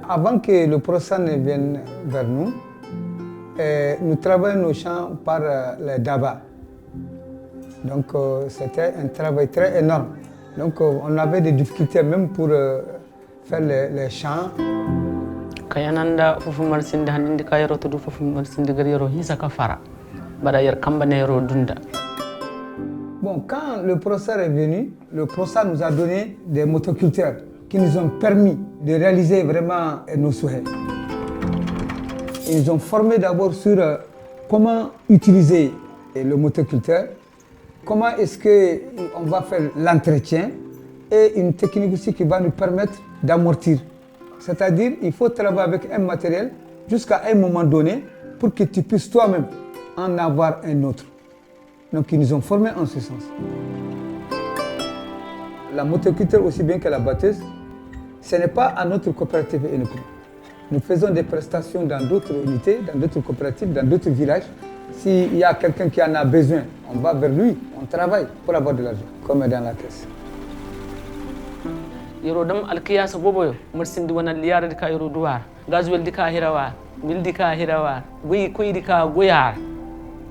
Avant que le PROSAR ne vienne vers nous, nous travaillons nos champs par les DABA. Donc c'était un travail très énorme. Donc on avait des difficultés même pour faire les champs. Kayananda fofu marsinde handinde kayro to du fofu marsinde gariro hisaka fara bada yer kambanero dunda. Bon, quand le PROSAR est venu, le PROSAR nous a donné des motoculteurs qui nous ont permis de réaliser vraiment nos souhaits. Ils nous ont formés d'abord sur comment utiliser le motoculteur, comment est-ce qu'on va faire l'entretien et une technique aussi qui va nous permettre d'amortir. C'est-à-dire qu'il faut travailler avec un matériel jusqu'à un moment donné pour que tu puisses toi-même en avoir un autre. Donc ils nous ont formés en ce sens. La motoculture aussi bien que la batteuse, ce n'est pas à notre coopérative uniquement. Nous faisons des prestations dans d'autres unités, dans d'autres coopératives, dans d'autres villages. S'il y a quelqu'un qui en a besoin, on va vers lui, on travaille pour avoir de l'argent, comme dans la caisse. Yoro dam alkiyasa boboyo marsindi wana liyara dika yoro duwar gazuwel dika hirawa mil dika hirawa goyi koyi dika goyar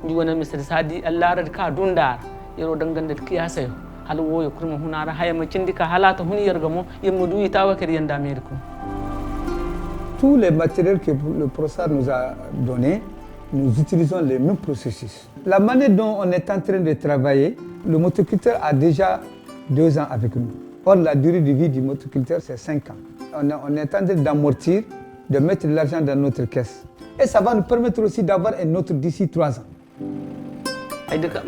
ndi wana misal sadi allara dika dundar yoro dangande kiyasa yo hal woyo kurma hunara hayama cindika halata huni yergamo yemmudu itawa ker yanda ameriko. Tous les matériels que le PROSAR nous a donnés, nous utilisons les mêmes processus. La manière dont on est en train de travailler, le motoculteur a déjà 2 ans avec nous. Or, la durée de vie du motoculteur, c'est 5 ans. On est en train d'amortir, de mettre de l'argent dans notre caisse. Et ça va nous permettre aussi d'avoir un autre d'ici 3 ans.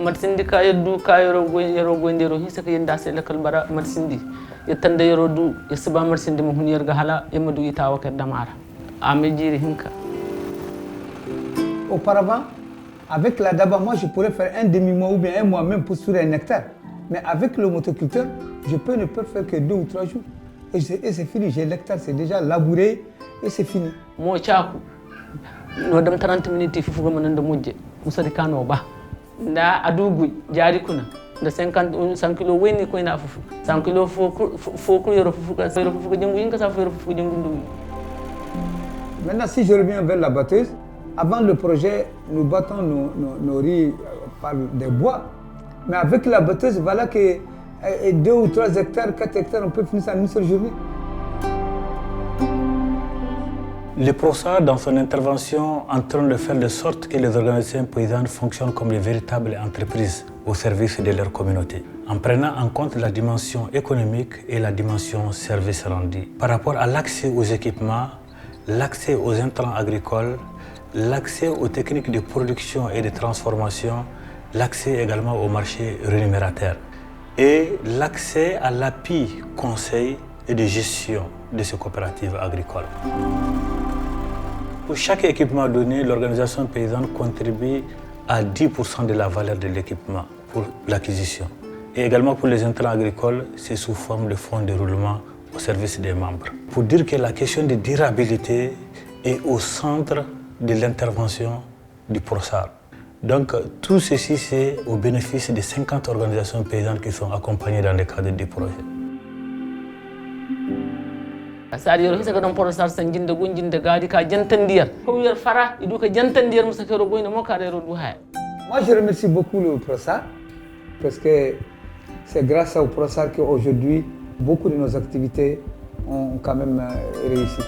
Marsindi ka yeddu ka yoro goyndero hisaka yenda se lakal bara marsindi yettande yoro du yesba marsindi mo huniyar ga hala yemadu itawa ker damara amejiri hinka. Auparavant, avec la DABA, moi je pourrais faire un demi-mois ou bien un mois même pour sourire un hectare. Mais avec le motoculteur, je peux ne pas faire que 2 ou 3 jours. Et c'est fini, j'ai l'hectare, c'est déjà labouré et c'est fini. Moi, chaku, no dam 30 minutes fufugo mananda mujje musadi kano ba. Nda adugu jari kuna nda 50 kilo weni ko ina fufu 100 kilo foku yoro fufu jengu inka sa yoro fufu jengu ndu. Maintenant, si je reviens vers la batteuse, avant le projet, nous battons nos riz par des bois. Mais avec la batteuse, voilà que 2 ou 3 hectares, 4 hectares, on peut finir ça en une seule journée. Le PROSAR, dans son intervention, en train de faire de sorte que les organisations paysannes fonctionnent comme de véritables entreprises au service de leur communauté, en prenant en compte la dimension économique et la dimension service rendu. Par rapport à l'accès aux équipements, l'accès aux intrants agricoles, l'accès aux techniques de production et de transformation, l'accès également au marché rémunérateur et l'accès à l'appui, conseil et de gestion de ces coopératives agricoles. Pour chaque équipement donné, l'organisation paysanne contribue à 10% de la valeur de l'équipement pour l'acquisition. Et également pour les intrants agricoles, c'est sous forme de fonds de roulement au service des membres. Pour dire que la question de durabilité est au centre de l'intervention du PROSAR. Donc tout ceci, c'est au bénéfice des 50 organisations paysannes qui sont accompagnées dans le cadre du projet. Sadi yoro hisaka don PROSAR sanjinde gunjinde gadi ka jantandiyar ko yer fara idu ka jantandiyar musakero goyno mo ka rero du hay. Moi je remercie beaucoup le PROSAR parce que c'est grâce au PROSAR qu'aujourd'hui beaucoup de nos activités ont quand même réussi.